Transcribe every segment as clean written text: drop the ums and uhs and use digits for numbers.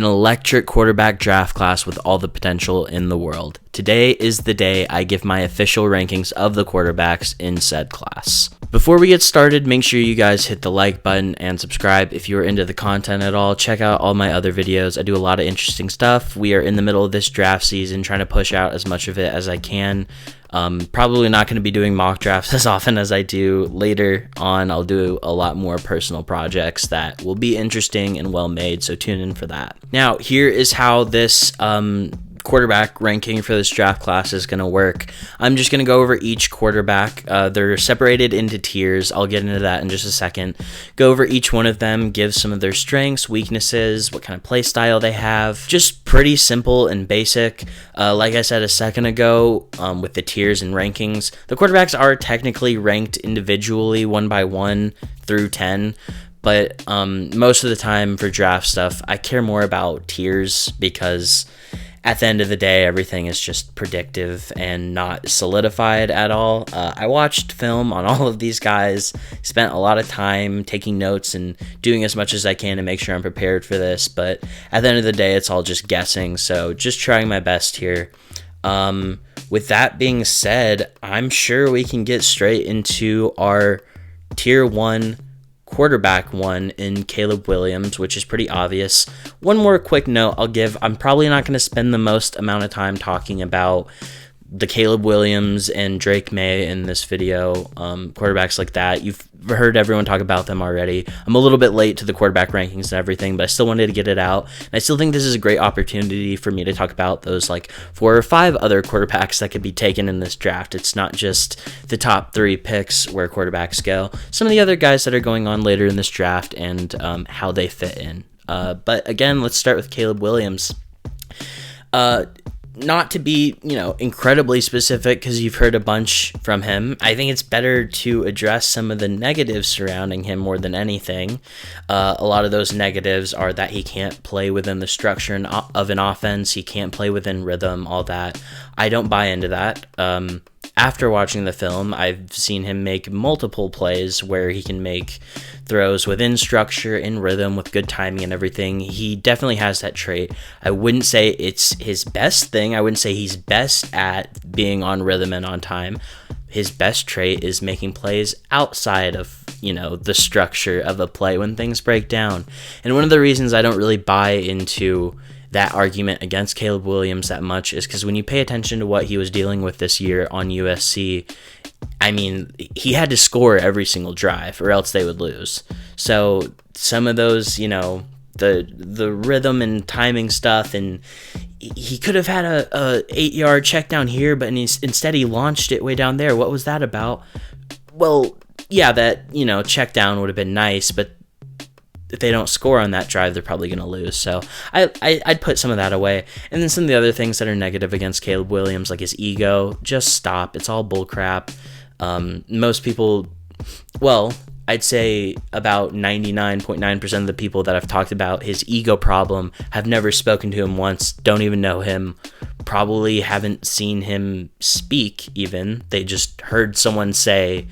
an electric quarterback draft class with all the potential in the world. Today is the day I give my official rankings of the quarterbacks in said class. Before we get started, make sure you guys hit the like button and subscribe if you're into the content at all. Check out all my other videos. I do a lot of interesting stuff. We are in the middle of this draft season, trying to push out as much of it as I can. Probably not going to be doing mock drafts as often as I do later on. I'll do a lot more personal projects that will be interesting and well made, so tune in for that. Now, here is how this quarterback ranking for this draft class is going to work. I'm just going to go over each quarterback. They're separated into tiers. I'll get into that in just a second. Go over each one of them, give some of their strengths, weaknesses, what kind of play style they have. Just pretty simple and basic. Like I said a second ago, with the tiers and rankings, the quarterbacks are technically ranked individually 1 by 1 through 10. But most of the time for draft stuff, I care more about tiers because at the end of the day, everything is just predictive and not solidified at all. I watched film on all of these guys, spent a lot of time taking notes and doing as much as I can to make sure I'm prepared for this. But at the end of the day, it's all just guessing. So just trying my best here. With that being said, I'm sure we can get straight into our tier 1 quarterback one in Caleb Williams, which is pretty obvious. One more quick note I'll give. I'm probably not going to spend the most amount of time talking about the Caleb Williams and Drake May in this video, quarterbacks like that. You've heard everyone talk about them already. I'm a little bit late to the quarterback rankings and everything, but I still wanted to get it out. And I still think this is a great opportunity for me to talk about those like 4 or 5 other quarterbacks that could be taken in this draft. It's not just the top 3 picks where quarterbacks go. Some of the other guys that are going on later in this draft and how they fit in. But again, let's start with Caleb Williams. Not to be, incredibly specific because you've heard a bunch from him. I think it's better to address some of the negatives surrounding him more than anything. A lot of those negatives are that he can't play within the structure of an offense. He can't play within rhythm, all that. I don't buy into that. After watching the film, I've seen him make multiple plays where he can make throws within structure, in rhythm, with good timing and everything. He definitely has that trait. I wouldn't say it's his best thing. I wouldn't say he's best at being on rhythm and on time. His best trait is making plays outside of, the structure of a play when things break down. And one of the reasons I don't really buy into that argument against Caleb Williams that much is because when you pay attention to what he was dealing with this year on USC, I mean, he had to score every single drive or else they would lose. So some of those, the rhythm and timing stuff, and he could have had a 8-yard check down here, but instead he launched it way down there. What was that about? Well, yeah, that, check down would have been nice, but if they don't score on that drive, they're probably going to lose. So I'd put some of that away. And then some of the other things that are negative against Caleb Williams, like his ego, just stop. It's all bullcrap. Most people, I'd say about 99.9% of the people that I've talked about his ego problem have never spoken to him once, don't even know him, probably haven't seen him speak even. They just heard someone say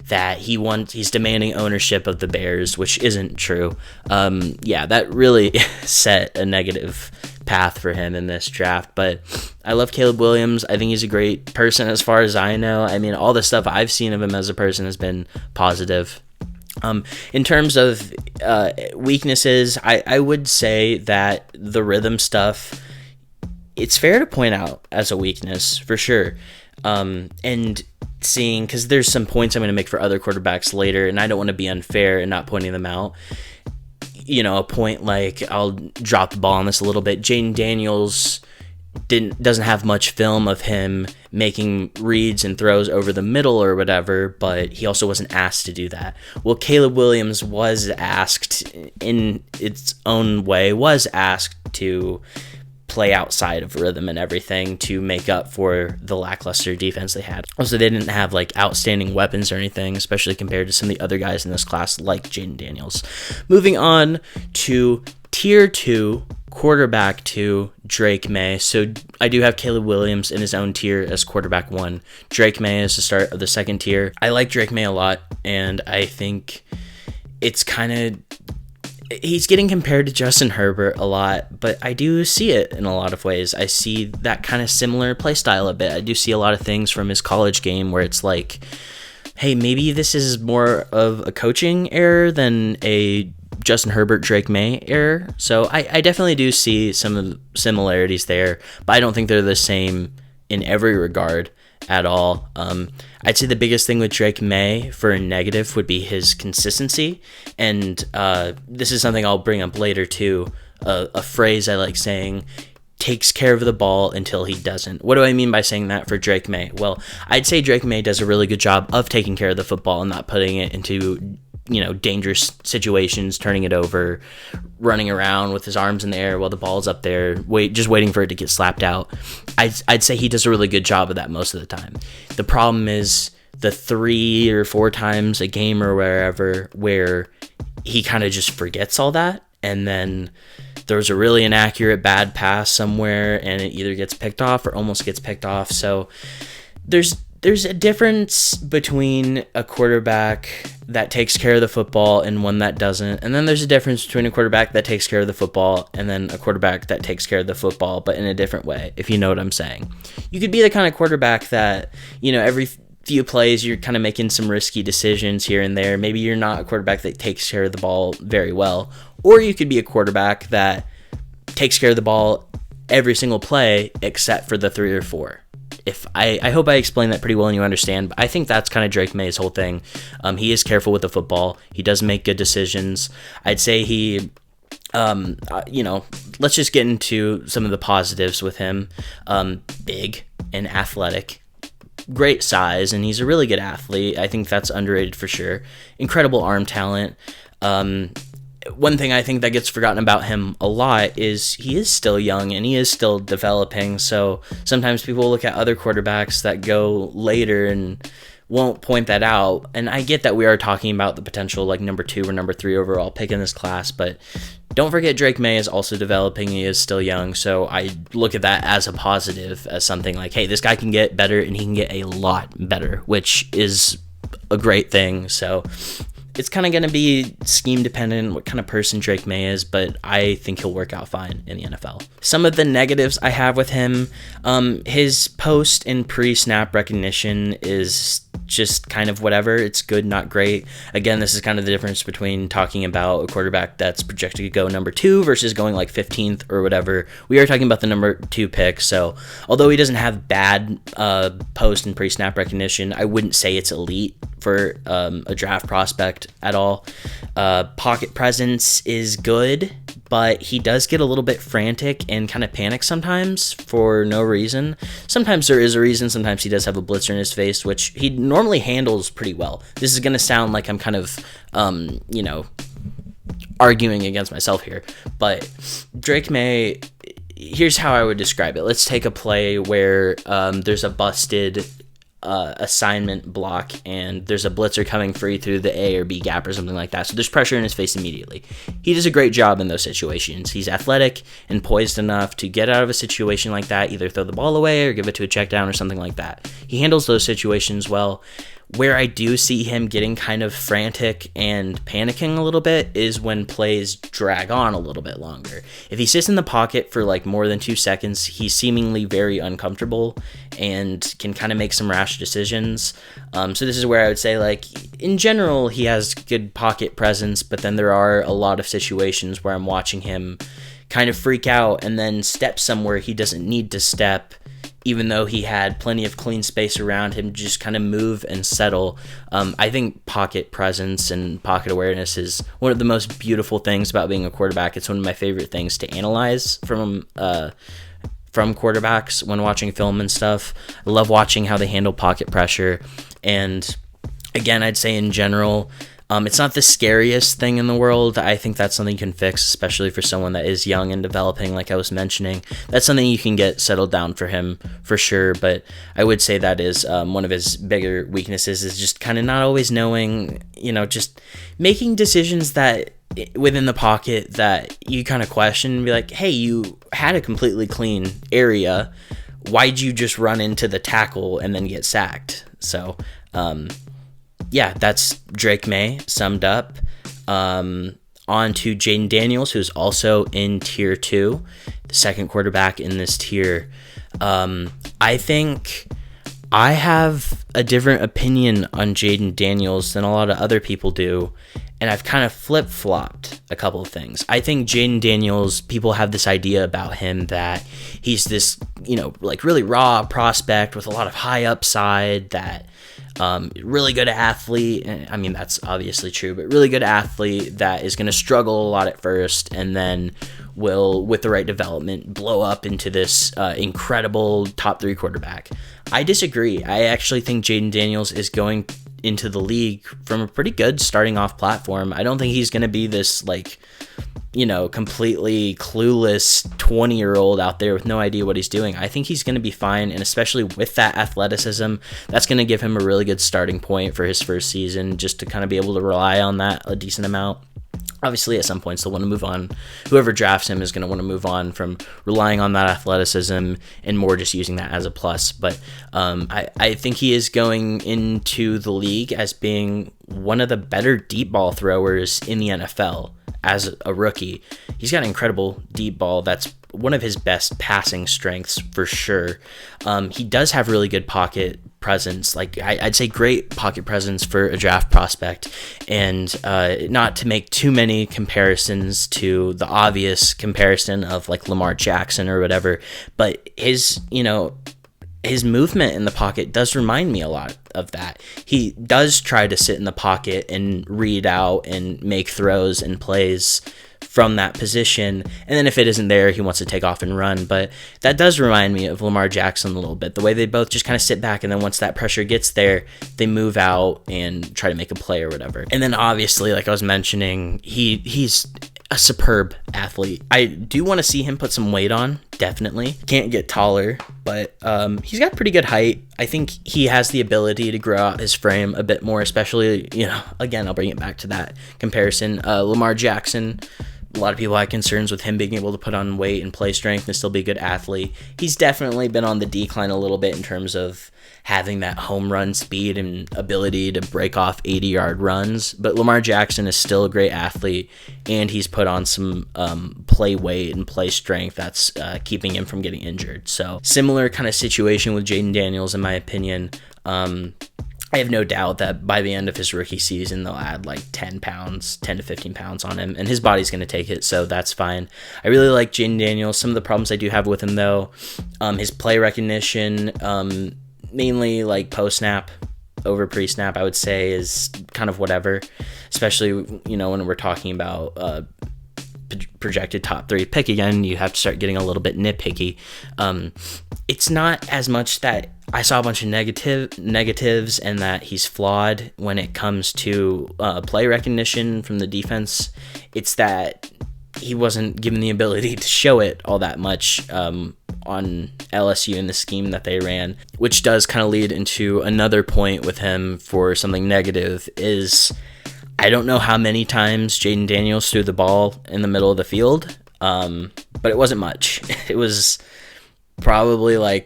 that he's demanding ownership of the Bears, which isn't true. That really set a negative path for him in this draft. But I love Caleb Williams. I think he's a great person as far as I know. I mean, all the stuff I've seen of him as a person has been positive. In terms of weaknesses, I would say that the rhythm stuff, it's fair to point out as a weakness for sure. And seeing, because there's some points I'm going to make for other quarterbacks later, and I don't want to be unfair and not pointing them out. A point like, I'll drop the ball on this a little bit. Jaden Daniels doesn't have much film of him making reads and throws over the middle or whatever, but he also wasn't asked to do that. Well, Caleb Williams was asked in its own way, to play outside of rhythm and everything to make up for the lackluster defense they had. Also, they didn't have like outstanding weapons or anything, especially compared to some of the other guys in this class like Jaden Daniels. Moving on to tier 2, quarterback 2, Drake May. So I do have Caleb Williams in his own tier as quarterback 1. Drake May is the start of the second tier. I like Drake May a lot, and I think it's kind of he's getting compared to Justin Herbert a lot, but I do see it in a lot of ways. I see that kind of similar play style a bit. I do see a lot of things from his college game where it's like, hey, maybe this is more of a coaching error than a Justin Herbert, Drake May error. So I definitely do see some of the similarities there, but I don't think they're the same in every regard at all. I'd say the biggest thing with Drake May for a negative would be his consistency. And this is something I'll bring up later too. A phrase I like saying, takes care of the ball until he doesn't. What do I mean by saying that for Drake May? Well, I'd say Drake May does a really good job of taking care of the football and not putting it into, dangerous situations, turning it over, running around with his arms in the air while the ball's up there, just waiting for it to get slapped out. I'd say he does a really good job of that most of the time. The problem is the 3 or 4 times a game or wherever where he kind of just forgets all that, and then there's a really inaccurate bad pass somewhere and it either gets picked off or almost gets picked off. So there's a difference between a quarterback that takes care of the football and one that doesn't. And then there's a difference between a quarterback that takes care of the football and then a quarterback that takes care of the football, but in a different way, if you know what I'm saying. You could be the kind of quarterback that, every few plays you're kind of making some risky decisions here and there. Maybe you're not a quarterback that takes care of the ball very well. Or you could be a quarterback that takes care of the ball every single play except for the 3 or 4. I hope I explained that pretty well and you understand, but I think that's kind of Drake May's whole thing. He is careful with the football. He does make good decisions. I'd say he, let's just get into some of the positives with him. Big and athletic, great size, and he's a really good athlete. I think that's underrated for sure. Incredible arm talent. One thing I think that gets forgotten about him a lot is he is still young and he is still developing. So sometimes people look at other quarterbacks that go later and won't point that out. And I get that we are talking about the potential like number 2 or number 3 overall pick in this class, but don't forget Drake May is also developing. He is still young. So I look at that as a positive, as something like, hey, this guy can get better and he can get a lot better, which is a great thing. So it's kind of going to be scheme dependent what kind of person Drake May is, but I think he'll work out fine in the NFL. Some of the negatives I have with him, his post and pre-snap recognition is just kind of whatever. It's good, not great. Again, this is kind of the difference between talking about a quarterback that's projected to go number 2 versus going like 15th or whatever. We are talking about the number 2 pick, so although he doesn't have bad post and pre-snap recognition, I wouldn't say it's elite for a draft prospect at all. Pocket presence is good, but he does get a little bit frantic and kind of panic sometimes for no reason. Sometimes there is a reason. Sometimes he does have a blitzer in his face, which he normally handles pretty well. This is going to sound like I'm kind of, arguing against myself here, but Drake May, here's how I would describe it. Let's take a play where there's a busted assignment block and there's a blitzer coming free through the A or B gap or something like that. So there's pressure in his face immediately. He does a great job in those situations. He's athletic and poised enough to get out of a situation like that, either throw the ball away or give it to a check down or something like that. He handles those situations well. Where I do see him getting kind of frantic and panicking a little bit is when plays drag on a little bit longer. If he sits in the pocket for like more than 2 seconds, he's seemingly very uncomfortable and can kind of make some rash decisions. So this is where I would say, like, in general, he has good pocket presence, but then there are a lot of situations where I'm watching him kind of freak out and then step somewhere he doesn't need to step, even though he had plenty of clean space around him, just kind of move and settle. I think pocket presence and pocket awareness is one of the most beautiful things about being a quarterback. It's one of my favorite things to analyze from quarterbacks when watching film and stuff. I love watching how they handle pocket pressure. And again, I'd say in general, it's not the scariest thing in the world. I think that's something you can fix, especially for someone that is young and developing, like I was mentioning. That's something you can get settled down for him, for sure. But I would say that is one of his bigger weaknesses, is just kind of not always knowing, just making decisions that within the pocket that you kind of question and be like, hey, you had a completely clean area. Why'd you just run into the tackle and then get sacked? So, yeah, that's Drake May summed up. On to Jaden Daniels, who's also in tier 2, the second quarterback in this tier. I think I have a different opinion on Jaden Daniels than a lot of other people do, and I've kind of flip-flopped a couple of things. I think Jaden Daniels, people have this idea about him that he's this, like really raw prospect with a lot of high upside, that really good athlete. I mean, that's obviously true, but really good athlete that is going to struggle a lot at first and then will, with the right development, blow up into this incredible top 3 quarterback. I disagree. I actually think Jaden Daniels is going into the league from a pretty good starting off platform. I don't think he's going to be this completely clueless 20-year-old out there with no idea what he's doing. I think he's going to be fine, and especially with that athleticism, that's going to give him a really good starting point for his first season, just to kind of be able to rely on that a decent amount. Obviously, at some points, they'll want to move on. Whoever drafts him is going to want to move on from relying on that athleticism and more just using that as a plus. But I think he is going into the league as being one of the better deep ball throwers in the NFL as a rookie. He's got an incredible deep ball. That's one of his best passing strengths for sure. He does have really good pocket presence. Like I'd say great pocket presence for a draft prospect, and not to make too many comparisons to the obvious comparison of like Lamar Jackson or whatever, but his movement in the pocket does remind me a lot of that. He does try to sit in the pocket and read out and make throws and plays from that position, and then if it isn't there, he wants to take off and run. But that does remind me of Lamar Jackson a little bit, the way they both just kind of sit back, and then once that pressure gets there, they move out and try to make a play or whatever. And then obviously, like I was mentioning, he's a superb athlete. I do want to see him put some weight on, definitely. Can't get taller, but he's got pretty good height. I think he has the ability to grow out his frame a bit more, especially, again, I'll bring it back to that comparison. Lamar Jackson, a lot of people had concerns with him being able to put on weight and play strength and still be a good athlete. He's definitely been on the decline a little bit in terms of having that home run speed and ability to break off 80-yard runs. But Lamar Jackson is still a great athlete, and he's put on some play weight and play strength that's keeping him from getting injured. So similar kind of situation with Jaden Daniels, in my opinion. I have no doubt that by the end of his rookie season, they'll add like 10 to 15 pounds on him, and his body's going to take it, so that's fine. I really like Jaden Daniels. Some of the problems I do have with him, though, his play recognition, mainly like post-snap over pre-snap, I would say, is kind of whatever, especially, when we're talking about projected top 3 pick again. You have to start getting a little bit nitpicky. It's not as much that I saw a bunch of negatives and that he's flawed when it comes to play recognition from the defense. It's that he wasn't given the ability to show it all that much on LSU in the scheme that they ran, which does kind of lead into another point with him for something negative. Is I don't know how many times Jaden Daniels threw the ball in the middle of the field, but it wasn't much. It was probably a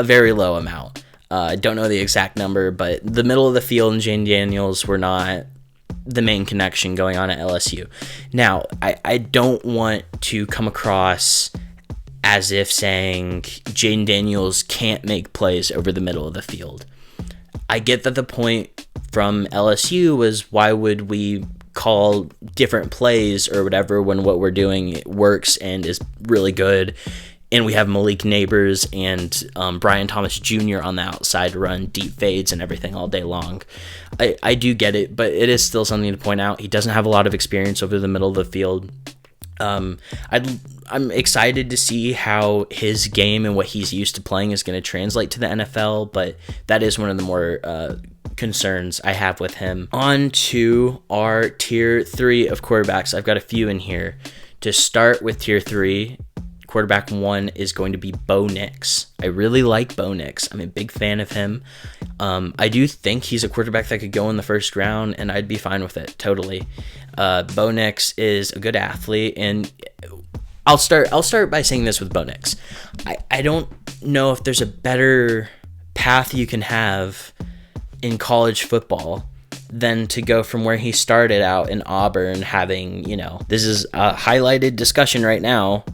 very low amount. I don't know the exact number, but the middle of the field and Jaden Daniels were not the main connection going on at LSU. Now, I don't want to come across as if saying Jaden Daniels can't make plays over the middle of the field. I get that the point from LSU was, why would we call different plays or whatever when what we're doing works and is really good, and we have Malik Neighbors and Brian Thomas Jr. on the outside to run deep fades and everything all day long. I do get it, but it is still something to point out. He doesn't have a lot of experience over the middle of the field. I'm excited to see how his game and what he's used to playing is going to translate to the NFL, but that is one of the more concerns I have with him. On to our tier 3 of quarterbacks. I've got a few in here. To start with tier 3, quarterback 1 is going to be Bo Nix. I really like Bo Nix. I'm a big fan of him. I do think he's a quarterback that could go in the first round, and I'd be fine with it, totally. Bo Nix is a good athlete, and I'll start by saying this with Bo Nix. I don't know if there's a better path you can have in college football than to go from where he started out in Auburn, having, this is a highlighted discussion right now,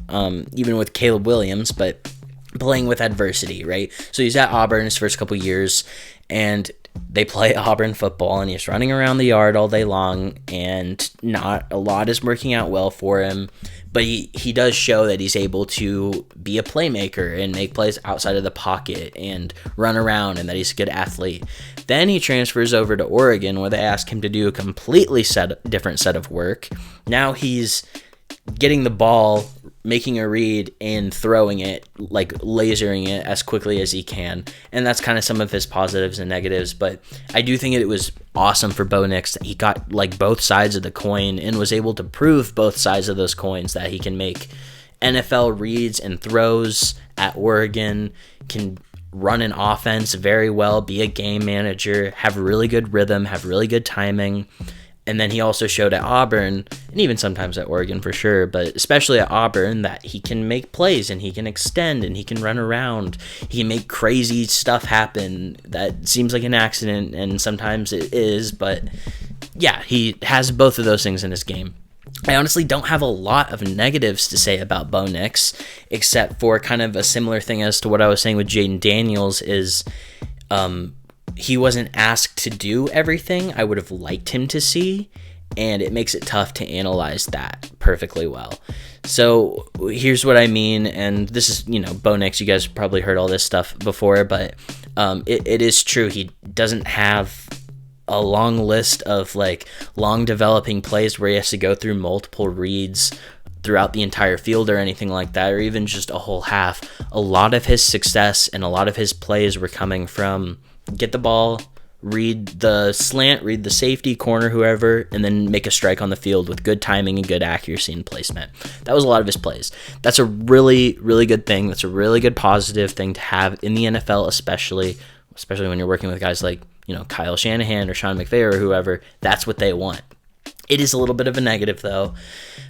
even with Caleb Williams, but playing with adversity, right? So he's at Auburn his first couple years, and they play Auburn football, and he's running around the yard all day long, and not a lot is working out well for him. But he does show that he's able to be a playmaker and make plays outside of the pocket and run around, and that he's a good athlete. Then he transfers over to Oregon, where they ask him to do a completely different set of work. Now he's getting the ball, making a read, and throwing it, like lasering it as quickly as he can. And that's kind of some of his positives and negatives. But I do think it was awesome for Bo Nix that he got like both sides of the coin and was able to prove both sides of those coins, that he can make NFL reads and throws at Oregon, can run an offense very well, be a game manager, have really good rhythm, have really good timing. And then he also showed at Auburn, and even sometimes at Oregon for sure, but especially at Auburn, that he can make plays and he can extend and he can run around. He can make crazy stuff happen that seems like an accident, and sometimes it is, but yeah, he has both of those things in his game. I honestly don't have a lot of negatives to say about Bo Nix, except for kind of a similar thing as to what I was saying with Jaden Daniels is, he wasn't asked to do everything I would have liked him to see, and it makes it tough to analyze that perfectly well. So here's what I mean, and this is, Bo Nix, you guys probably heard all this stuff before, but it is true. He doesn't have a long list of like long developing plays where he has to go through multiple reads throughout the entire field or anything like that, or even just a whole half. A lot of his success and a lot of his plays were coming from get the ball, read the slant, read the safety, corner, whoever, and then make a strike on the field with good timing and good accuracy and placement. That was a lot of his plays. That's a really, really good thing. That's a really good positive thing to have in the NFL, especially when you're working with guys like, Kyle Shanahan or Sean McVay or whoever. That's what they want. It is a little bit of a negative, though.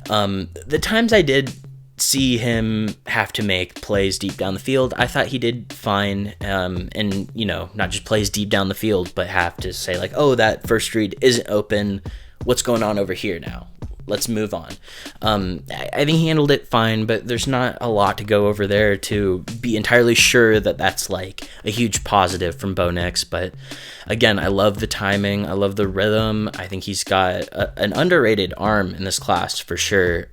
The times I did see him have to make plays deep down the field, I thought he did fine, and not just plays deep down the field, but have to say like, oh, that first read isn't open, what's going on over here now, let's move on. I think he handled it fine, but there's not a lot to go over there to be entirely sure that that's like a huge positive from Bo Nix. But again, I love the timing, I love the rhythm. I think he's got an underrated arm in this class for sure.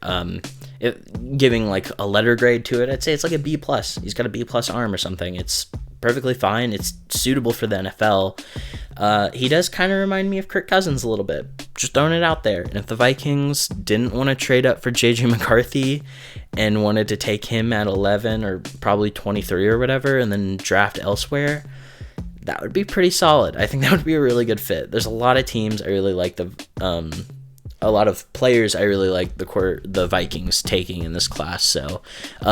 Giving like a letter grade to it, I'd say it's like a B+. He's got a B+ arm or something. It's perfectly fine. It's suitable for the NFL. He does kind of remind me of Kirk Cousins a little bit. Just throwing it out there. And if the Vikings didn't want to trade up for JJ McCarthy and wanted to take him at 11 or probably 23 or whatever and then draft elsewhere, that would be pretty solid. I think that would be a really good fit. There's a lot of teams I really like a lot of players I really like the Vikings taking in this class. So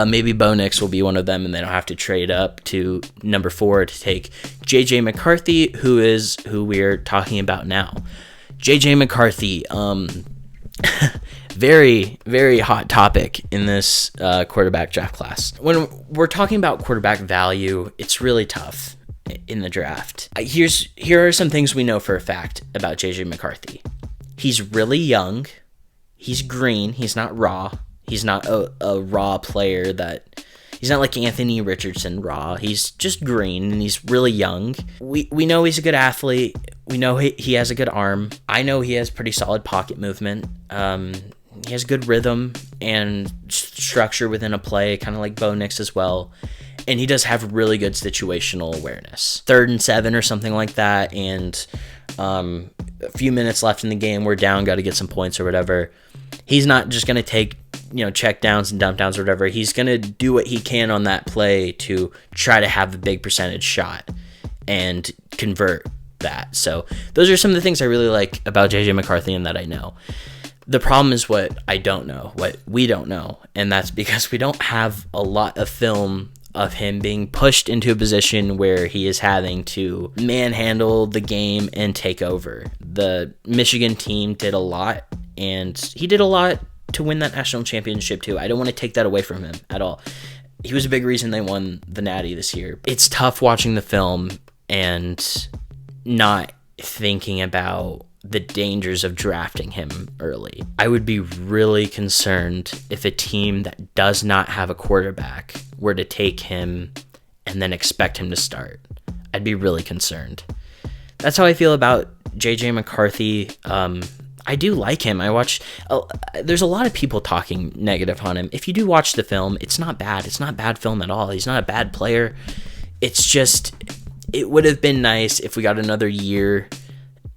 maybe Bo Nix will be one of them, and they don't have to trade up to number 4 to take JJ McCarthy, who we're talking about now. JJ McCarthy, very, very hot topic in this quarterback draft class. When we're talking about quarterback value, it's really tough in the draft. Here are some things we know for a fact about JJ McCarthy. He's really young. He's green. He's not raw. He's not a raw player he's not like Anthony Richardson raw. He's just green, and he's really young. We know he's a good athlete. We know he has a good arm. I know he has pretty solid pocket movement. He has good rhythm and structure within a play, kind of like Bo Nix as well. And he does have really good situational awareness. 3rd and 7 or something like that, and a few minutes left in the game, we're down, got to get some points or whatever. He's not just going to take, check downs and dump downs or whatever. He's going to do what he can on that play to try to have a big percentage shot and convert that. So those are some of the things I really like about JJ McCarthy and that I know. The problem is what I don't know, what we don't know, and that's because we don't have a lot of film of him being pushed into a position where he is having to manhandle the game and take over. The Michigan team did a lot, and he did a lot to win that national championship too. I don't want to take that away from him at all. He was a big reason they won the Natty this year. It's tough watching the film and not thinking about the dangers of drafting him early. I would be really concerned if a team that does not have a quarterback were to take him and then expect him to start. I'd be really concerned. That's how I feel about JJ McCarthy. I do like him. There's a lot of people talking negative on him. If you do watch the film, it's not bad. It's not bad film at all. He's not a bad player. It's just, it would have been nice if we got another year.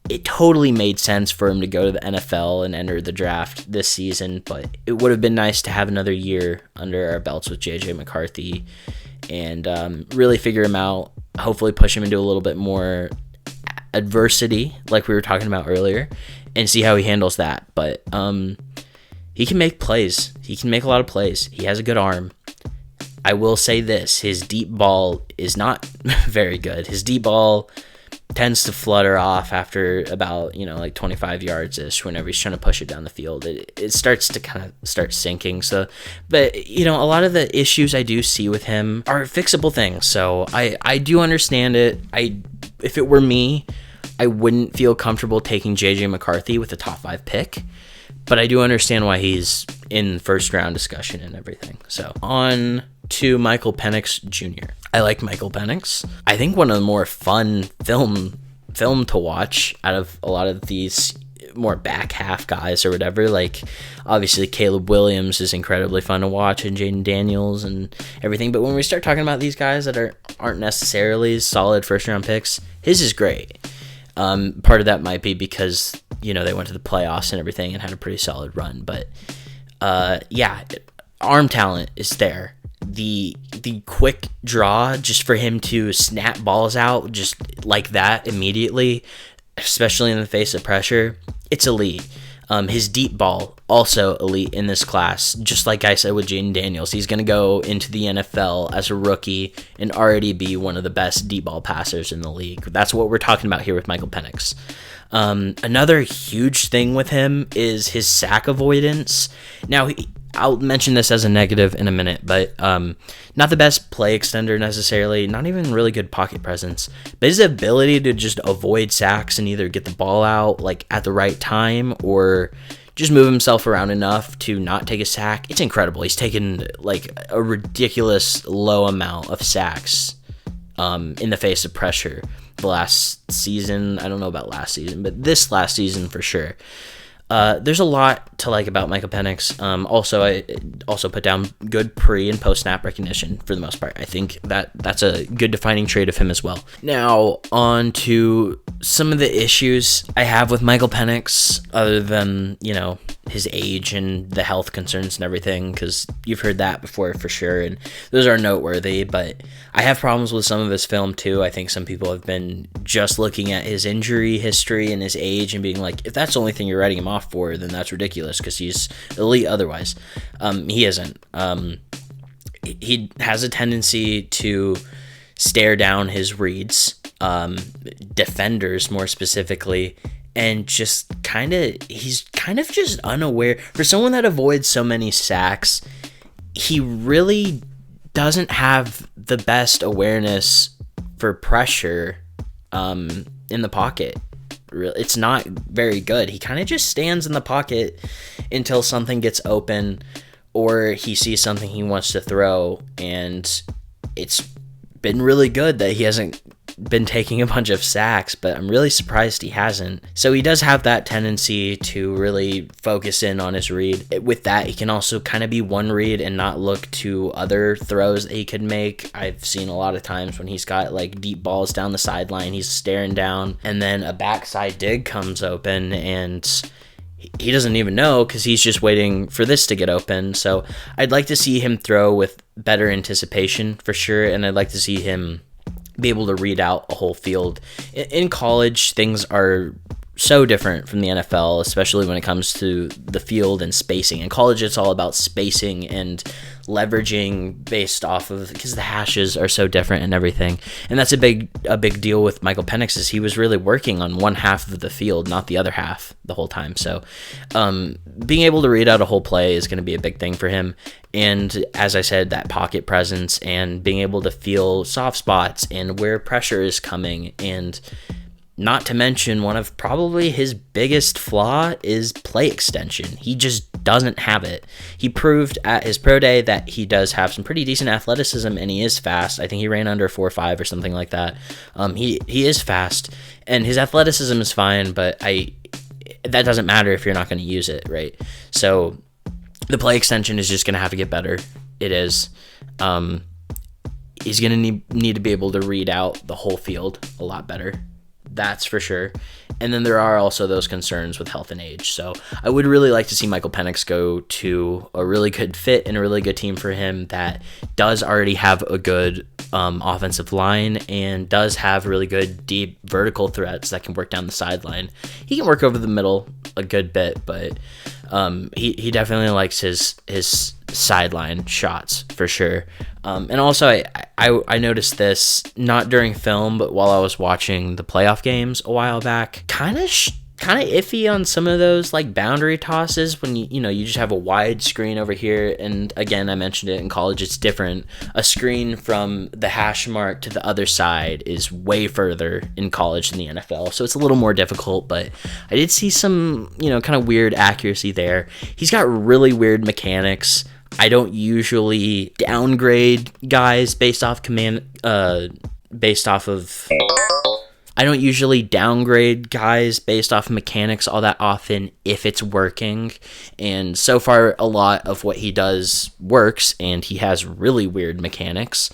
It totally made sense for him to go to the NFL and enter the draft this season, but it would have been nice to have another year under our belts with JJ McCarthy and really figure him out, hopefully push him into a little bit more adversity like we were talking about earlier and see how he handles that. But he can make plays. He can make a lot of plays. He has a good arm. I will say this, his deep ball is not very good. His deep ball tends to flutter off after about, 25 yards-ish whenever he's trying to push it down the field. It starts to kind of start sinking. So, but, a lot of the issues I do see with him are fixable things. So I do understand it. If it were me, I wouldn't feel comfortable taking JJ McCarthy with a top 5 pick, but I do understand why he's in first round discussion and everything. So on to Michael Penix Jr. I like Michael Penix. I think one of the more fun film to watch out of a lot of these more back half guys or whatever. Like, obviously Caleb Williams is incredibly fun to watch, and Jaden Daniels and everything. But when we start talking about these guys that aren't necessarily solid first round picks, his is great. Part of that might be because, they went to the playoffs and everything and had a pretty solid run. But arm talent is there. The quick draw, just for him to snap balls out just like that immediately, especially in the face of pressure, it's elite. His deep ball, also elite in this class. Just like I said with Jaden Daniels, he's going to go into the NFL as a rookie and already be one of the best deep ball passers in the league. That's what we're talking about here with Michael Penix. Another huge thing with him is his sack avoidance. Now, I'll mention this as a negative in a minute, but not the best play extender necessarily, not even really good pocket presence, but his ability to just avoid sacks and either get the ball out like at the right time or just move himself around enough to not take a sack, it's incredible. He's taken like a ridiculous low amount of sacks in the face of pressure the last season. I don't know about last season, but this last season for sure. There's a lot to like about Michael Penix. I also put down good pre and post snap recognition for the most part. I think that's a good defining trait of him as well. Now on to some of the issues I have with Michael Penix, other than his age and the health concerns and everything, because you've heard that before for sure, and those are noteworthy. But I have problems with some of his film too. I think some people have been just looking at his injury history and his age and being like, if that's the only thing you're writing him off for, then that's ridiculous because he's elite otherwise. He isn't. He has a tendency to stare down his reads, defenders more specifically, and he's kind of just unaware. For someone that avoids so many sacks, he really doesn't have the best awareness for pressure in the pocket. It's not very good. He kind of just stands in the pocket until something gets open or he sees something he wants to throw, and it's been really good that he hasn't been taking a bunch of sacks, but I'm really surprised he hasn't. So he does have that tendency to really focus in on his read. With that, he can also kind of be one read and not look to other throws that he could make. I've seen a lot of times when he's got like deep balls down the sideline, he's staring down, and then a backside dig comes open and he doesn't even know because he's just waiting for this to get open. So I'd like to see him throw with better anticipation for sure, and I'd like to see him be able to read out a whole field. In college, things are so different from the NFL, especially when it comes to the field and spacing. In college, it's all about spacing and leveraging based off of, because the hashes are so different and everything. And that's a big deal with Michael Penix, is he was really working on one half of the field, not the other half the whole time. So being able to read out a whole play is going to be a big thing for him. And as I said, that pocket presence and being able to feel soft spots and where pressure is coming and Not to mention, one of probably his biggest flaw is play extension. He just doesn't have it. He proved at his pro day that he does have some pretty decent athleticism, and he is fast. I think he ran under 4.5 or something like that. He is fast, and his athleticism is fine, but that doesn't matter if you're not going to use it, right? So the play extension is just going to have to get better. It is. He's going to need to be able to read out the whole field a lot better. That's for sure. And then there are also those concerns with health and age. So I would really like to see Michael Penix go to a really good fit and a really good team for him that does already have a good offensive line and does have really good deep vertical threats that can work down the sideline. He can work over the middle a good bit, but he definitely likes his sideline shots for sure. And also I noticed this not during film, but while I was watching the playoff games a while back, kind of iffy on some of those like boundary tosses when you just have a wide screen over here. And again, I mentioned it in college, it's different. A screen from the hash mark to the other side is way further in college than the NFL, so it's a little more difficult, but I did see some kind of weird accuracy there. He's got really weird mechanics. I don't usually downgrade guys based off mechanics all that often if it's working. And so far, a lot of what he does works, and he has really weird mechanics.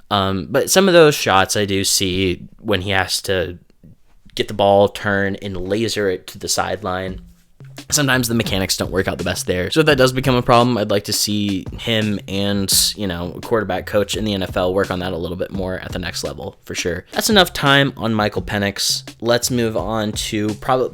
But some of those shots I do see when he has to get the ball, turn, and laser it to the sideline. Sometimes the mechanics don't work out the best there. So if that does become a problem, I'd like to see him and, a quarterback coach in the NFL work on that a little bit more at the next level, for sure. That's enough time on Michael Penix. Let's move on to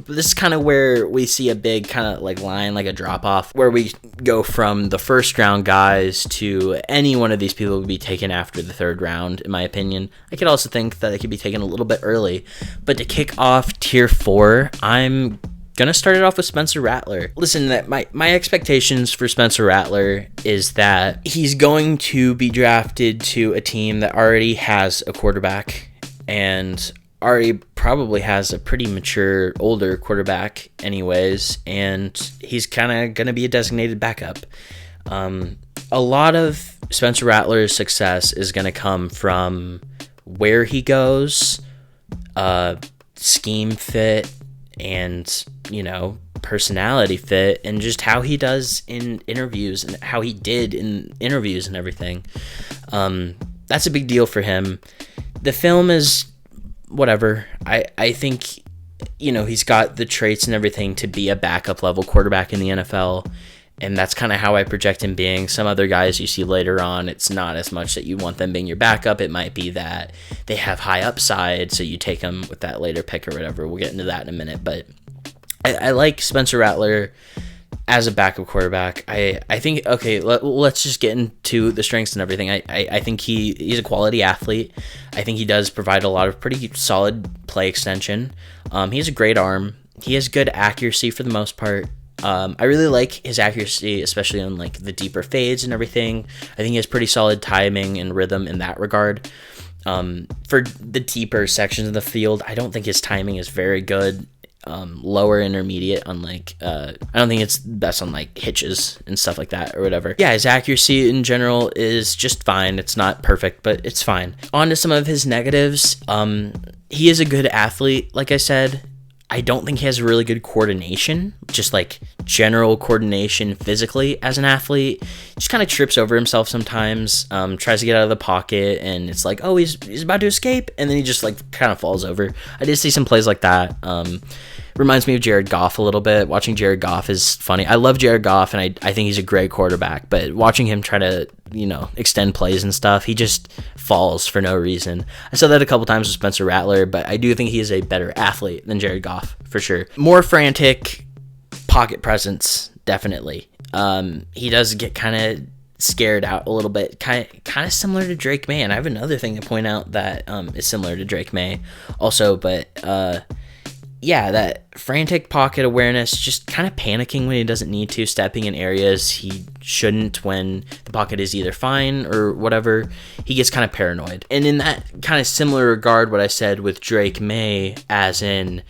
this is kind of where we see a big kind of like line, like a drop off, where we go from the first round guys to any one of these people would be taken after the third round, in my opinion. I could also think that it could be taken a little bit early. But to kick off tier 4, I'm gonna start it off with Spencer Rattler. Listen, that my expectations for Spencer Rattler is that he's going to be drafted to a team that already has a quarterback and already probably has a pretty mature, older quarterback anyways, and he's kind of gonna be a designated backup. A lot of Spencer Rattler's success is gonna come from where he goes, scheme fit, and personality fit, and just how he does in interviews and how he did in interviews and everything. That's a big deal for him. The film is whatever. I think he's got the traits and everything to be a backup level quarterback in the NFL, and that's kind of how I project him being. Some other guys you see later on, it's not as much that you want them being your backup. It might be that they have high upside, so you take them with that later pick or whatever. We'll get into that in a minute, but I like Spencer Rattler as a backup quarterback. I think, okay, let's just get into the strengths and everything. I think he's a quality athlete. I think he does provide a lot of pretty solid play extension. He has a great arm. He has good accuracy for the most part. I really like his accuracy, especially on like the deeper fades and everything. I think he has pretty solid timing and rhythm in that regard. For the deeper sections of the field, I don't think his timing is very good. Lower intermediate on like I don't think it's best on like hitches and stuff like that or whatever. Yeah, his accuracy in general is just fine. It's not perfect, but it's fine. On to some of his negatives. He is a good athlete, like I said. I don't think he has really good coordination, just like general coordination physically as an athlete. Just kind of trips over himself sometimes, tries to get out of the pocket, and it's like, oh, he's about to escape, and then he just like kind of falls over. I did see some plays like that. Reminds me of Jared Goff a little bit. Watching Jared Goff is funny. I love Jared Goff, and I think he's a great quarterback, but watching him try to, extend plays and stuff, he just falls for no reason. I said that a couple times with Spencer Rattler, but I do think he is a better athlete than Jared Goff, for sure. More frantic pocket presence, definitely. He does get kind of scared out a little bit, kind of similar to Drake May, and I have another thing to point out that is similar to Drake May also, but yeah, that frantic pocket awareness, just kind of panicking when he doesn't need to, stepping in areas he shouldn't when the pocket is either fine or whatever. He gets kind of paranoid. And in that kind of similar regard, what I said with Drake May, as in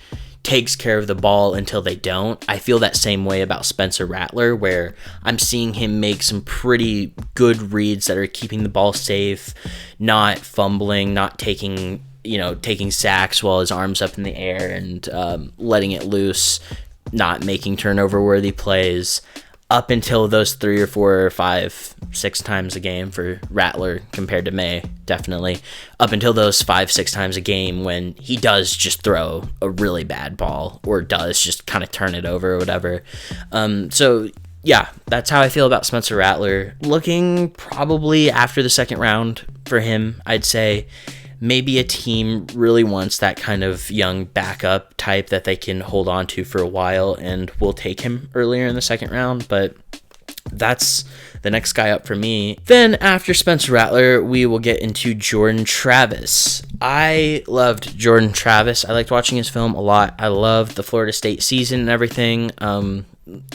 takes care of the ball until they don't, I feel that same way about Spencer Rattler, where I'm seeing him make some pretty good reads that are keeping the ball safe, not fumbling, not taking sacks while his arm's up in the air and letting it loose, not making turnover-worthy plays, up until those 3 or 4 or 5, 6 times a game for Rattler compared to May, definitely. Up until those 5, 6 times a game when he does just throw a really bad ball or does just kind of turn it over or whatever. So, yeah, that's how I feel about Spencer Rattler. Looking probably after the second round for him, I'd say maybe a team really wants that kind of young backup type that they can hold on to for a while, and will take him earlier in the second round, but that's the next guy up for me. Then after Spencer Rattler, we will get into Jordan Travis. I loved Jordan Travis. I liked watching his film a lot. I loved the Florida State season and everything. Not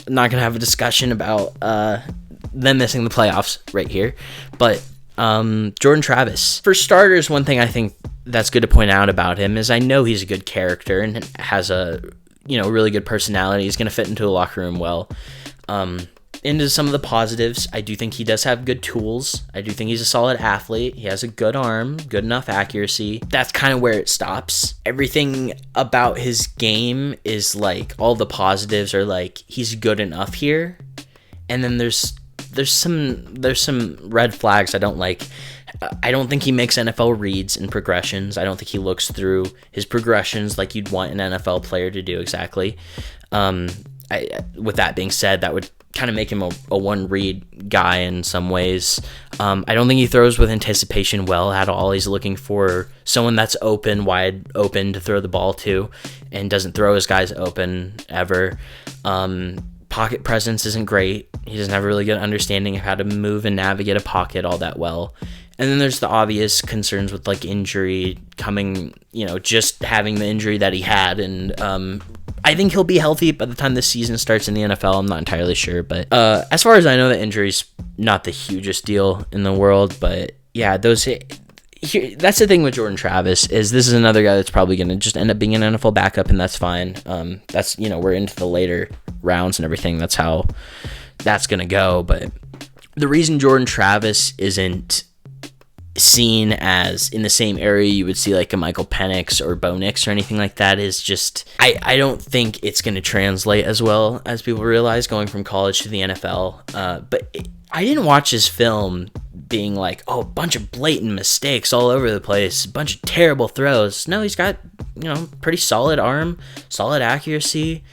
going to have a discussion about them missing the playoffs right here, but Jordan Travis. For starters, one thing I think that's good to point out about him is I know he's a good character and has a really good personality. He's going to fit into a locker room well. Into some of the positives, I do think he does have good tools. I do think he's a solid athlete. He has a good arm, good enough accuracy. That's kind of where it stops. Everything about his game is like, all the positives are like, he's good enough here. And then there's some red flags I don't like. I don't think he makes NFL reads and progressions. I don't think he looks through his progressions like you'd want an NFL player to do exactly. With that being said, that would kind of make him a one-read guy in some ways. I don't think he throws with anticipation well at all. He's looking for someone that's wide open to throw the ball to, and doesn't throw his guys open ever. Pocket presence isn't great. He doesn't have a really good understanding of how to move and navigate a pocket all that well. And then there's the obvious concerns with like injury coming, just having the injury that he had. And I think he'll be healthy by the time this season starts in the NFL. I'm not entirely sure. But as far as I know, the injury's not the hugest deal in the world. But yeah, that's the thing with Jordan Travis, is this is another guy that's probably going to just end up being an NFL backup, and that's fine. That's, we're into the later rounds and everything. That's how that's going to go. But the reason Jordan Travis isn't seen as in the same area you would see like a Michael Penix or Bo Nix or anything like that is just, I don't think it's going to translate as well as people realize going from college to the NFL. But I didn't watch his film being like, oh, a bunch of blatant mistakes all over the place, a bunch of terrible throws. No, he's got, pretty solid arm, solid accuracy.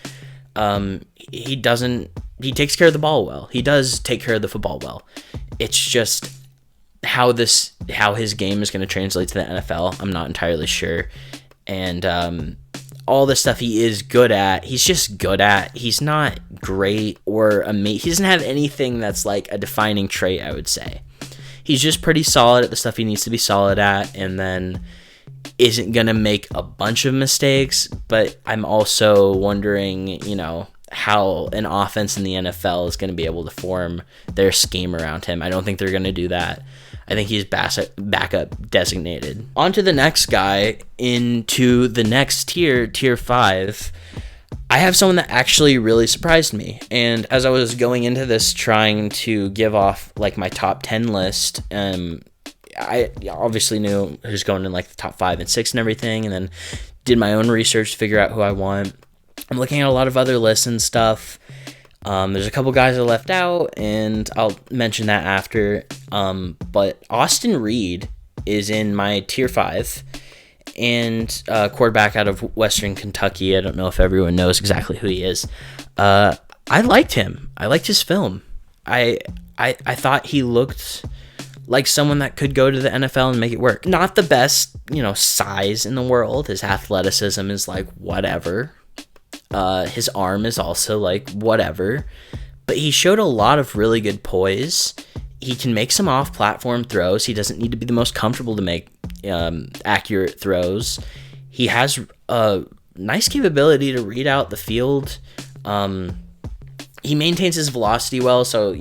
He takes care of the ball well. He does take care of the football well. It's just how his game is going to translate to the NFL, I'm not entirely sure. And all the stuff he is good at, he's just good at. He's not great or amazing. He doesn't have anything that's like a defining trait, I would say. He's just pretty solid at the stuff he needs to be solid at, and then isn't going to make a bunch of mistakes. But I'm also wondering, how an offense in the NFL is going to be able to form their scheme around him. I don't think they're going to do that. I think he's backup designated. On to the next guy, into the next tier 5. I have someone that actually really surprised me. And as I was going into this trying to give off like my top 10 list, I obviously knew who's going in like the top 5 and 6 and everything, and then did my own research to figure out who I want. I'm looking at a lot of other lists and stuff. There's a couple guys I left out, and I'll mention that after. But Austin Reed is in my tier 5, and quarterback out of Western Kentucky. I don't know if everyone knows exactly who he is. I liked him. I liked his film. I thought he looked like someone that could go to the NFL and make it work. Not the best, size in the world. His athleticism is like whatever. His arm is also like whatever, but he showed a lot of really good poise. He can make some off-platform throws. He doesn't need to be the most comfortable to make accurate throws. He has a nice capability to read out the field. He maintains his velocity well, so,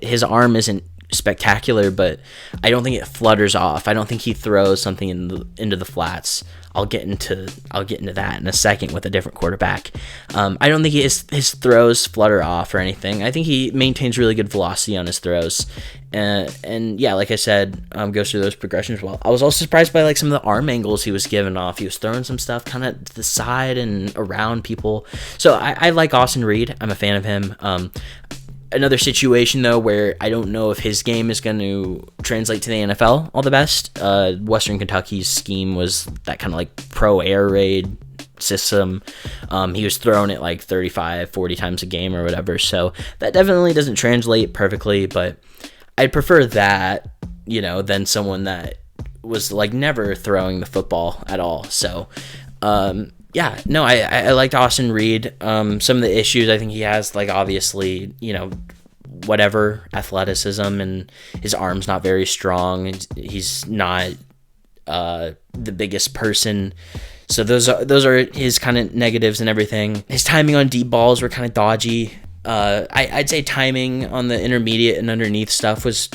his arm isn't spectacular, but I don't think it flutters off. I don't think he throws something into the flats. I'll get into that in a second with a different quarterback. I don't think his throws flutter off or anything. I think he maintains really good velocity on his throws, and yeah, like I said, goes through those progressions well. I was also surprised by some of the arm angles he was giving off. He was throwing some stuff kind of to the side and around people. So I like Austin Reed. I'm a fan of him. Another situation, though, where I don't know if his game is going to translate to the NFL all the best. Western Kentucky's scheme was that kind of pro air raid system. He was throwing it 35, 40 times a game or whatever. So that definitely doesn't translate perfectly, but I'd prefer that, than someone that was never throwing the football at all. So, yeah, no, I liked Austin Reed. Some of the issues I think he has, obviously, whatever athleticism, and his arm's not very strong. He's not the biggest person. So those are his kind of negatives and everything. His timing on deep balls were kind of dodgy. I'd say timing on the intermediate and underneath stuff was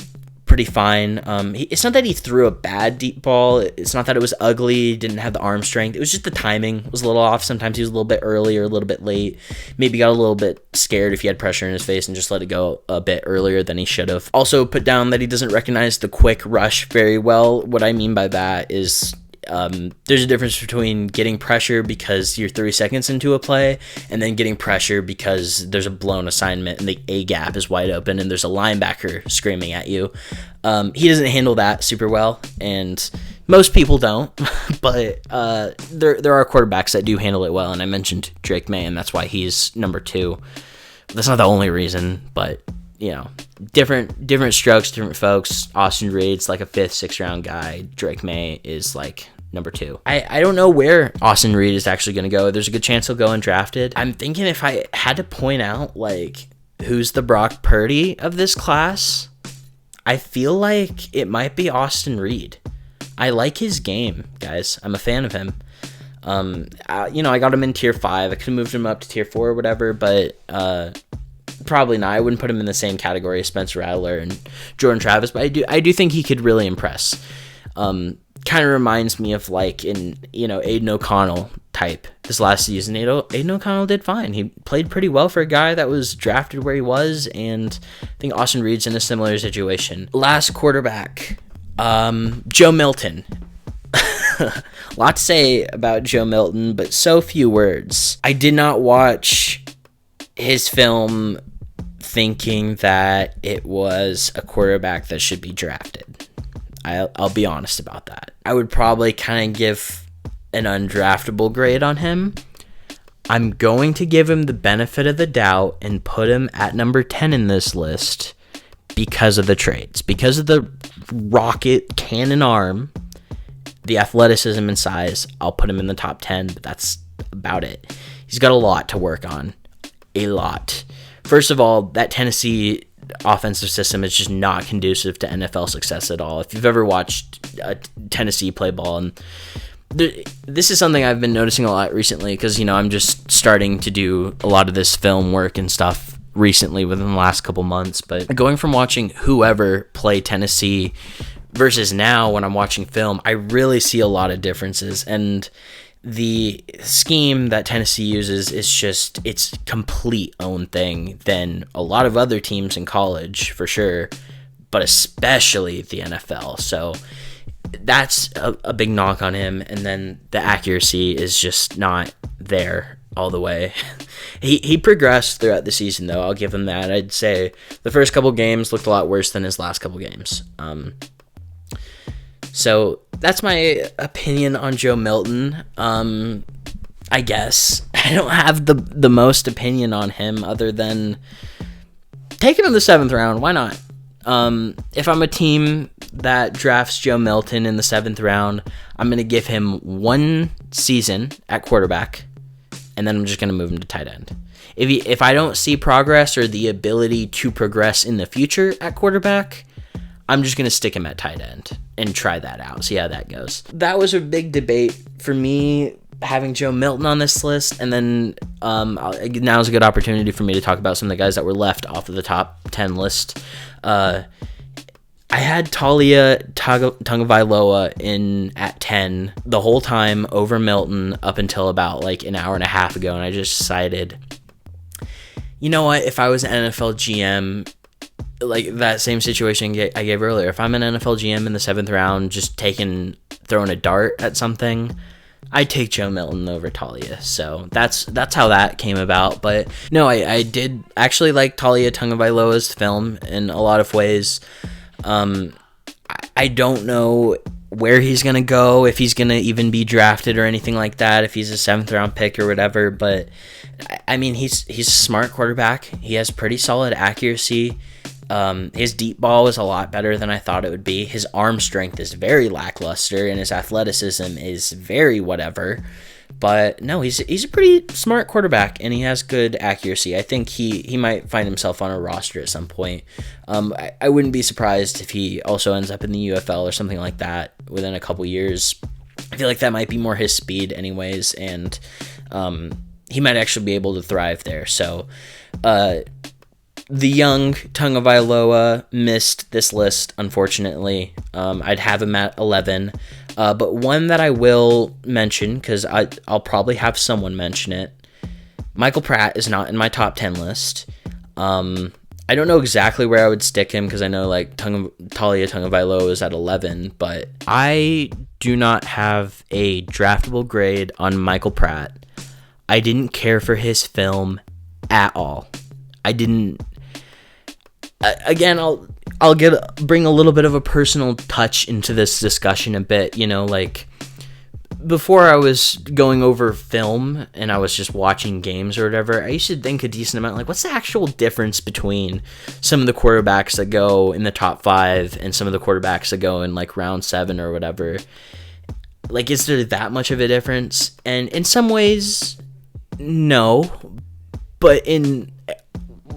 pretty fine. It's not that he threw a bad deep ball. It's not that it was ugly, didn't have the arm strength. It was just the timing was a little off. Sometimes he was a little bit early or a little bit late. Maybe got a little bit scared if he had pressure in his face and just let it go a bit earlier than he should have. Also put down that he doesn't recognize the quick rush very well. What I mean by that is there's a difference between getting pressure because you're 3 seconds into a play and then getting pressure because there's a blown assignment and the A gap is wide open and there's a linebacker screaming at you. He doesn't handle that super well, and most people don't, but there are quarterbacks that do handle it well, and I mentioned Drake May, and that's why he's number 2. That's not the only reason, but different strokes, different folks. Austin Reed's a 5th, 6th round guy. Drake May is number 2. I don't know where Austin Reed is actually going to go. There's a good chance he'll go undrafted. I'm thinking if I had to point out who's the Brock Purdy of this class, I feel it might be Austin Reed. I like his game, guys. I'm a fan of him. I got him in tier 5. I could have moved him up to tier 4 or whatever, but probably not. I wouldn't put him in the same category as Spencer Rattler and Jordan Travis, but I do think he could really impress. Kind of reminds me of Aiden O'Connell type this last season. Aiden O'Connell did fine. He played pretty well for a guy that was drafted where he was, and I think Austin Reed's in a similar situation. Last quarterback, Joe Milton. A lot to say about Joe Milton, but so few words. I did not watch his film thinking that it was a quarterback that should be drafted. I'll be honest about that. I would probably kind of give an undraftable grade on him. I'm going to give him the benefit of the doubt and put him at number 10 in this list because of the traits. Because of the rocket cannon arm, the athleticism and size, I'll put him in the top 10, but that's about it. He's got a lot to work on. A lot. First of all, that Tennessee offensive system is just not conducive to NFL success at all. If you've ever watched Tennessee play ball, and this is something I've been noticing a lot recently because, I'm just starting to do a lot of this film work and stuff recently within the last couple months, but going from watching whoever play Tennessee versus now when I'm watching film, I really see a lot of differences, and the scheme that Tennessee uses is just its complete own thing than a lot of other teams in college, for sure, but especially the NFL. So that's a big knock on him. And then the accuracy is just not there all the way. He progressed throughout the season, though. I'll give him that. I'd say the first couple games looked a lot worse than his last couple games. So that's my opinion on Joe Milton. I guess I don't have the most opinion on him other than take him in the 7th round. Why not? If I'm a team that drafts Joe Milton in the 7th round, I'm going to give him 1 season at quarterback, and then I'm just going to move him to tight end. If I don't see progress or the ability to progress in the future at quarterback, I'm just going to stick him at tight end and try that out, see how that goes. That was a big debate for me having Joe Milton on this list, and then now is a good opportunity for me to talk about some of the guys that were left off of the top 10 list. I had Talia Tagovailoa in at 10 the whole time over Milton up until about like an hour and a half ago, and I just decided, you know what, if I was an NFL GM, like that same situation I gave earlier, if I'm an NFL GM in the 7th round just throwing a dart at something, I'd take Joe Milton over Talia. So that's how that came about. But no, I did actually like Talia Tagovailoa's film in a lot of ways. I don't know where he's going to go, if he's going to even be drafted or anything like that, if he's a 7th round pick or whatever. But I mean, he's a smart quarterback. He has pretty solid accuracy. His deep ball was a lot better than I thought it would be. His arm strength is very lackluster, and his athleticism is very whatever. But no, he's a pretty smart quarterback, and he has good accuracy. I think he might find himself on a roster at some point. I wouldn't be surprised if he also ends up in the UFL or something like that within a couple years. I feel like that might be more his speed anyways, and he might actually be able to thrive there. So the young Tagovailoa missed this list, unfortunately. I'd have him at 11. But one that I will mention, because I'll probably have someone mention it, Michael Pratt is not in my top 10 list. I don't know exactly where I would stick him, because I know like Talia Tagovailoa is at 11, but I do not have a draftable grade on Michael Pratt. I didn't care for his film at all. I didn't. Again, I'll bring a little bit of a personal touch into this discussion a bit. You know, like before I was going over film and I was just watching games or whatever, I used to think a decent amount, like, what's the actual difference between some of the quarterbacks that go in the top 5 and some of the quarterbacks that go in like round 7 or whatever? Like, is there that much of a difference? And in some ways, no, but in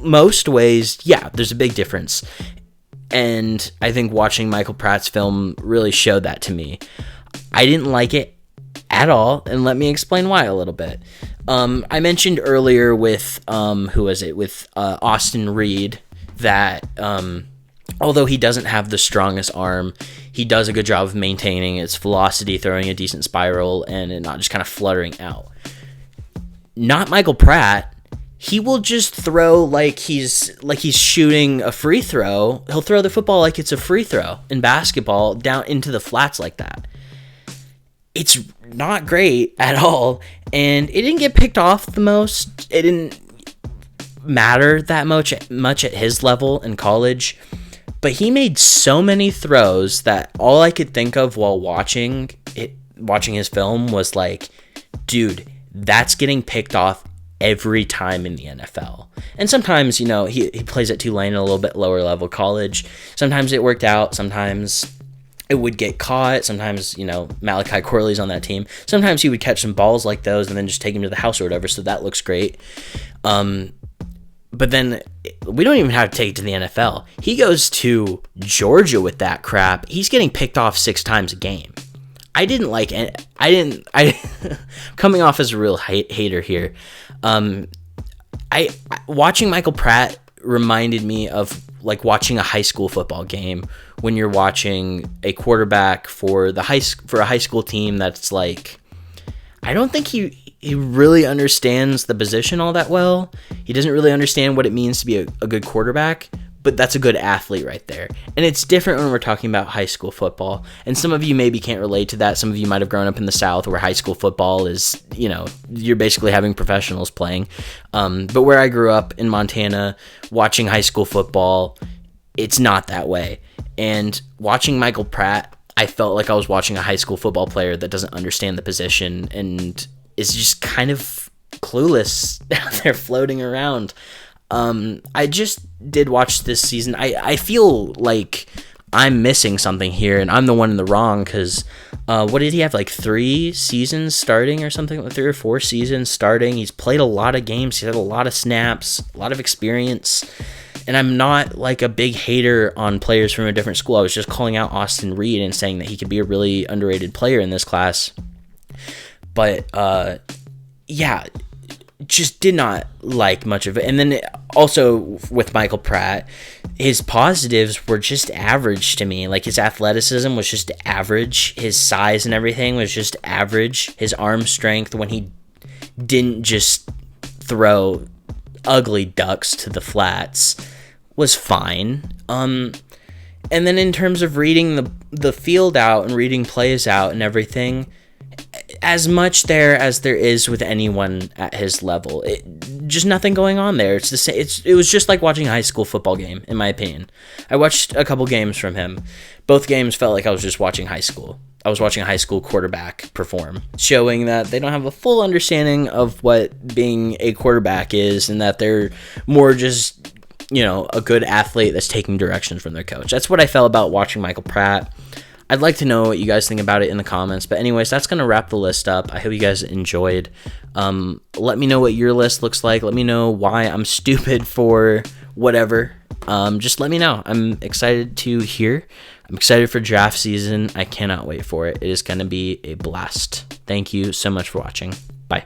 most ways, yeah, there's a big difference. And I think watching Michael Pratt's film really showed that to me. I didn't like it at all, and let me explain why a little bit. I mentioned earlier with Austin Reed that although he doesn't have the strongest arm, he does a good job of maintaining its velocity, throwing a decent spiral, and it not just kind of fluttering out. Not Michael Pratt. He will just throw like he's shooting a free throw. He'll throw the football like it's a free throw in basketball down into the flats like that. It's not great at all, and it didn't get picked off the most. It didn't matter that much at his level in college, but he made so many throws that all I could think of while watching his film was like, dude, that's getting picked off every time in the NFL. And sometimes, you know, he plays at Tulane in a little bit lower level college. Sometimes it worked out. Sometimes it would get caught. Sometimes, you know, Malachi Corley's on that team. Sometimes he would catch some balls like those and then just take him to the house or whatever. So that looks great. But then we don't even have to take it to the NFL. He goes to Georgia with that crap. He's getting picked off 6 times a game. I didn't like it. Coming off as a real hater here. Watching Michael Pratt reminded me of like watching a high school football game when you're watching a quarterback for a high school team that's like, I don't think he really understands the position all that well. He doesn't really understand what it means to be a good quarterback, but that's a good athlete right there. And it's different when we're talking about high school football. And some of you maybe can't relate to that. Some of you might have grown up in the South where high school football is, you know, you're basically having professionals playing. But where I grew up in Montana, watching high school football, it's not that way. And watching Michael Pratt, I felt like I was watching a high school football player that doesn't understand the position and is just kind of clueless out there floating around. I just did watch this season. I feel like I'm missing something here, and I'm the one in the wrong, because what did he have, like 3 seasons starting or something, like 3 or 4 seasons starting? He's played a lot of games. He's had a lot of snaps, a lot of experience, and I'm not like a big hater on players from a different school. I was just calling out Austin Reed and saying that he could be a really underrated player in this class. But yeah, just did not like much of it. And then also with Michael Pratt, his positives were just average to me. Like, his athleticism was just average. His size and everything was just average. His arm strength, when he didn't just throw ugly ducks to the flats, was fine. And then in terms of reading the field out and reading plays out and everything, as much there as there is with anyone at his level. Just nothing going on there. It's the same. It was just like watching a high school football game, in my opinion. I watched a couple games from him. Both games felt like I was just watching high school. I was watching a high school quarterback perform, showing that they don't have a full understanding of what being a quarterback is, and that they're more just, a good athlete that's taking directions from their coach. That's what I felt about watching Michael Pratt. I'd like to know what you guys think about it in the comments. But anyways, that's going to wrap the list up. I hope you guys enjoyed. Let me know what your list looks like. Let me know why I'm stupid for whatever. Just let me know. I'm excited to hear. I'm excited for draft season. I cannot wait for it. It is going to be a blast. Thank you so much for watching. Bye.